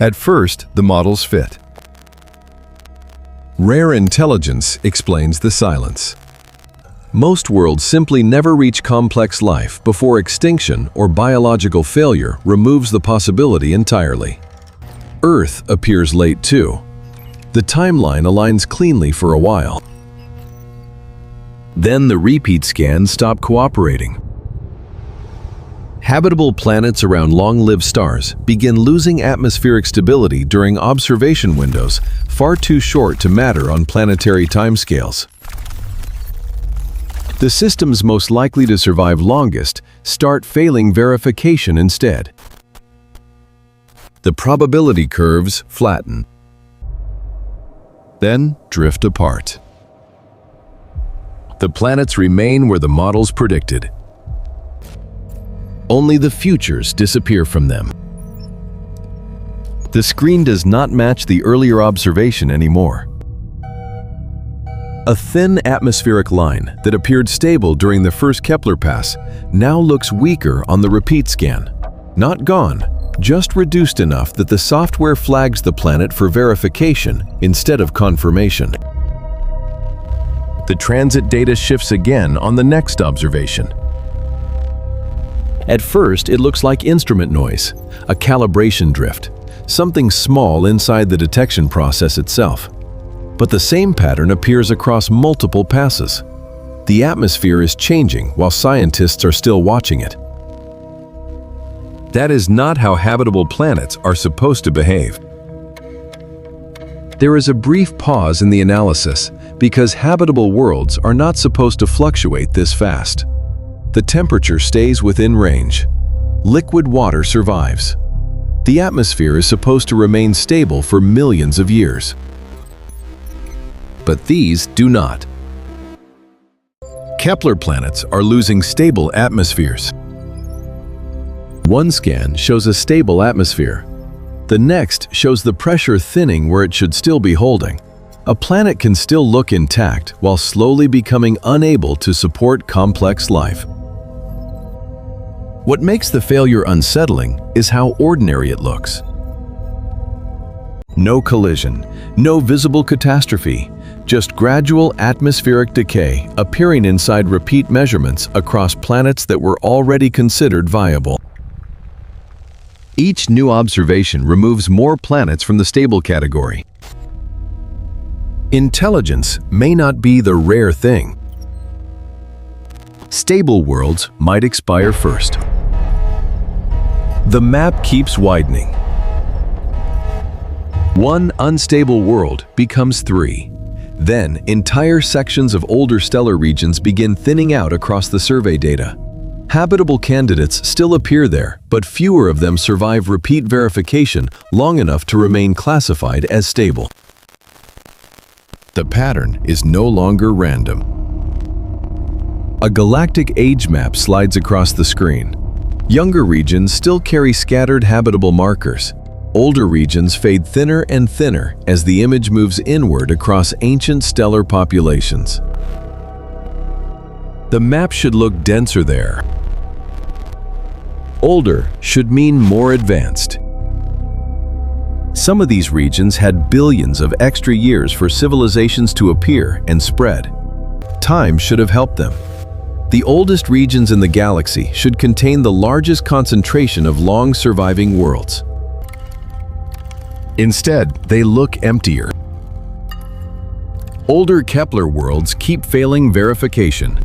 At first, the models fit. Rare intelligence explains the silence. Most worlds simply never reach complex life before extinction or biological failure removes the possibility entirely. Earth appears late too. The timeline aligns cleanly for a while. Then the repeat scans stop cooperating. Habitable planets around long-lived stars begin losing atmospheric stability during observation windows far too short to matter on planetary timescales. The systems most likely to survive longest start failing verification instead. The probability curves flatten, then drift apart. The planets remain where the models predicted. Only the futures disappear from them. The screen does not match the earlier observation anymore. A thin atmospheric line that appeared stable during the first Kepler pass now looks weaker on the repeat scan. Not gone, just reduced enough that the software flags the planet for verification instead of confirmation. The transit data shifts again on the next observation. At first, it looks like instrument noise, a calibration drift, something small inside the detection process itself. But the same pattern appears across multiple passes. The atmosphere is changing while scientists are still watching it. That is not how habitable planets are supposed to behave. There is a brief pause in the analysis because habitable worlds are not supposed to fluctuate this fast. The temperature stays within range. Liquid water survives. The atmosphere is supposed to remain stable for millions of years. But these do not. Kepler planets are losing stable atmospheres. One scan shows a stable atmosphere. The next shows the pressure thinning where it should still be holding. A planet can still look intact while slowly becoming unable to support complex life. What makes the failure unsettling is how ordinary it looks. No collision, no visible catastrophe, just gradual atmospheric decay appearing inside repeat measurements across planets that were already considered viable. Each new observation removes more planets from the stable category. Intelligence may not be the rare thing. Stable worlds might expire first. The map keeps widening. One unstable world becomes 3. Then, entire sections of older stellar regions begin thinning out across the survey data. Habitable candidates still appear there, but fewer of them survive repeat verification long enough to remain classified as stable. The pattern is no longer random. A galactic age map slides across the screen. Younger regions still carry scattered habitable markers. Older regions fade thinner and thinner as the image moves inward across ancient stellar populations. The map should look denser there. Older should mean more advanced. Some of these regions had billions of extra years for civilizations to appear and spread. Time should have helped them. The oldest regions in the galaxy should contain the largest concentration of long-surviving worlds. Instead, they look emptier. Older Kepler worlds keep failing verification.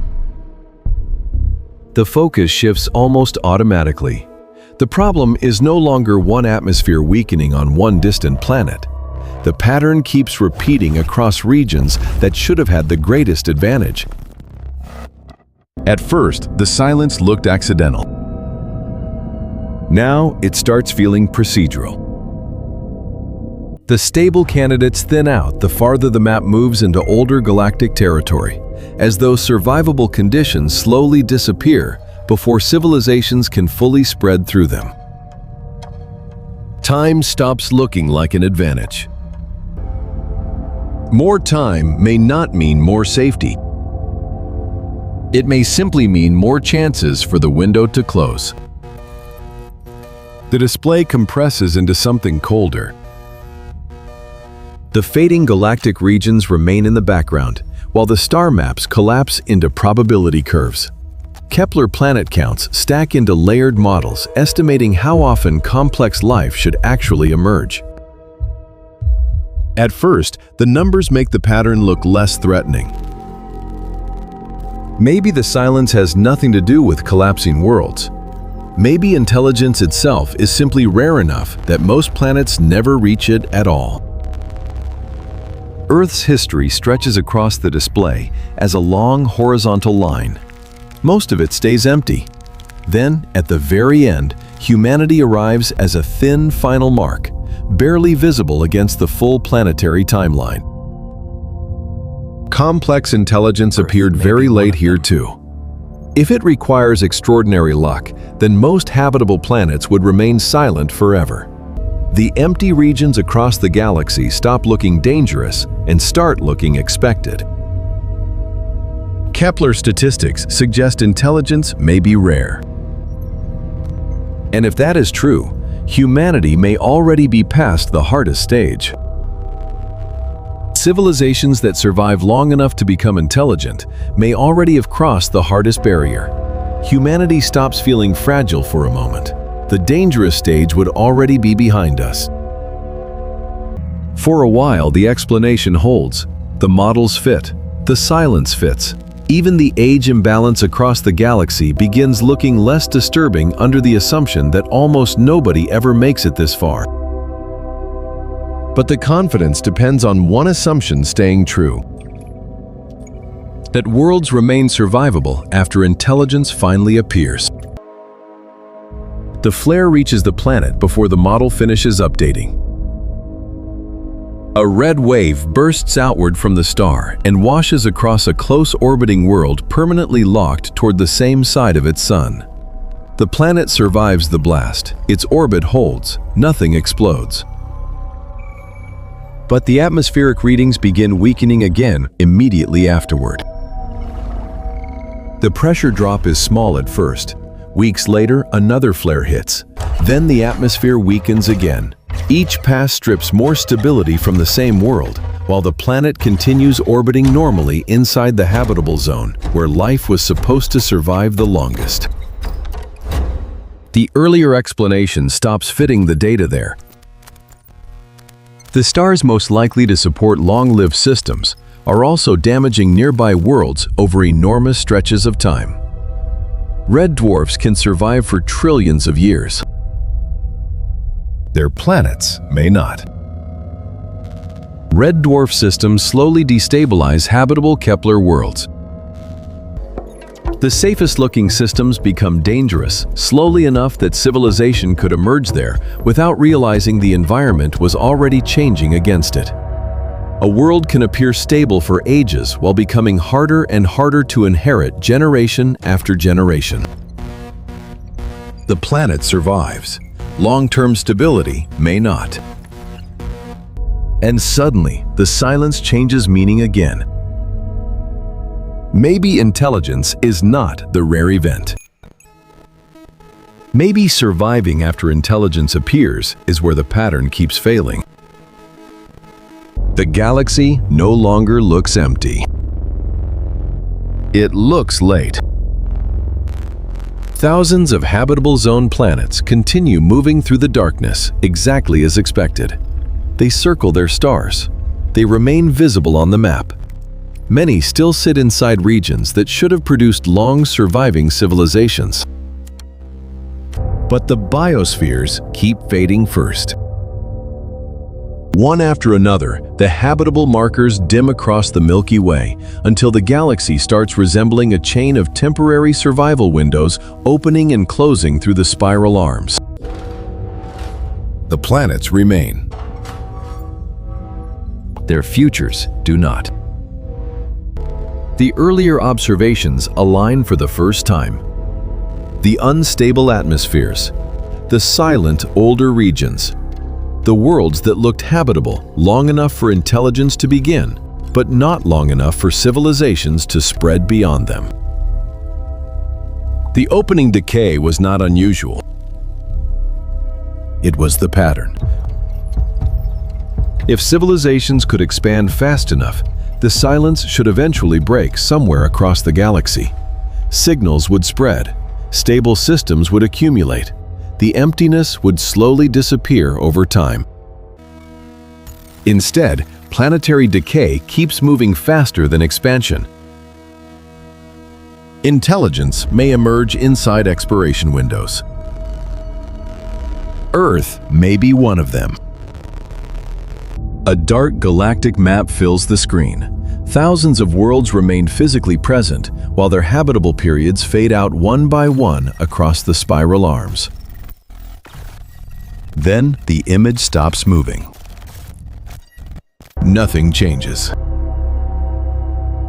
The focus shifts almost automatically. The problem is no longer one atmosphere weakening on one distant planet. The pattern keeps repeating across regions that should have had the greatest advantage. At first, the silence looked accidental. Now, it starts feeling procedural. The stable candidates thin out the farther the map moves into older galactic territory, as though survivable conditions slowly disappear before civilizations can fully spread through them. Time stops looking like an advantage. More time may not mean more safety. It may simply mean more chances for the window to close. The display compresses into something colder. The fading galactic regions remain in the background, while the star maps collapse into probability curves. Kepler planet counts stack into layered models, estimating how often complex life should actually emerge. At first, the numbers make the pattern look less threatening. Maybe the silence has nothing to do with collapsing worlds. Maybe intelligence itself is simply rare enough that most planets never reach it at all. Earth's history stretches across the display as a long horizontal line. Most of it stays empty. Then, at the very end, humanity arrives as a thin final mark, barely visible against the full planetary timeline. Complex intelligence appeared very late here too. If it requires extraordinary luck, then most habitable planets would remain silent forever. The empty regions across the galaxy stop looking dangerous and start looking expected. Kepler statistics suggest intelligence may be rare. And if that is true, humanity may already be past the hardest stage. Civilizations that survive long enough to become intelligent may already have crossed the hardest barrier. Humanity stops feeling fragile for a moment. The dangerous stage would already be behind us. For a while, the explanation holds. The models fit. The silence fits. Even the age imbalance across the galaxy begins looking less disturbing under the assumption that almost nobody ever makes it this far. But the confidence depends on one assumption staying true: that worlds remain survivable after intelligence finally appears. The flare reaches the planet before the model finishes updating. A red wave bursts outward from the star and washes across a close-orbiting world permanently locked toward the same side of its sun. The planet survives the blast. Its orbit holds. Nothing explodes. But the atmospheric readings begin weakening again immediately afterward. The pressure drop is small at first. Weeks later, another flare hits. Then the atmosphere weakens again. Each pass strips more stability from the same world, while the planet continues orbiting normally inside the habitable zone, where life was supposed to survive the longest. The earlier explanation stops fitting the data there. The stars most likely to support long-lived systems are also damaging nearby worlds over enormous stretches of time. Red dwarfs can survive for trillions of years. Their planets may not. Red dwarf systems slowly destabilize habitable Kepler worlds. The safest-looking systems become dangerous, slowly enough that civilization could emerge there without realizing the environment was already changing against it. A world can appear stable for ages while becoming harder and harder to inherit generation after generation. The planet survives. Long-term stability may not. And suddenly, the silence changes meaning again. Maybe intelligence is not the rare event. Maybe surviving after intelligence appears is where the pattern keeps failing. The galaxy no longer looks empty. It looks late. Thousands of habitable zone planets continue moving through the darkness exactly as expected. They circle their stars. They remain visible on the map. Many still sit inside regions that should have produced long-surviving civilizations. But the biospheres keep fading first. One after another, the habitable markers dim across the Milky Way until the galaxy starts resembling a chain of temporary survival windows opening and closing through the spiral arms. The planets remain. Their futures do not. The earlier observations align for the first time. The unstable atmospheres, the silent older regions, the worlds that looked habitable long enough for intelligence to begin, but not long enough for civilizations to spread beyond them. The opening decay was not unusual. It was the pattern. If civilizations could expand fast enough, the silence should eventually break somewhere across the galaxy. Signals would spread, stable systems would accumulate, the emptiness would slowly disappear over time. Instead, planetary decay keeps moving faster than expansion. Intelligence may emerge inside expiration windows. Earth may be one of them. A dark galactic map fills the screen. Thousands of worlds remain physically present, while their habitable periods fade out one by one across the spiral arms. Then the image stops moving. Nothing changes.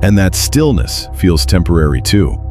And that stillness feels temporary too.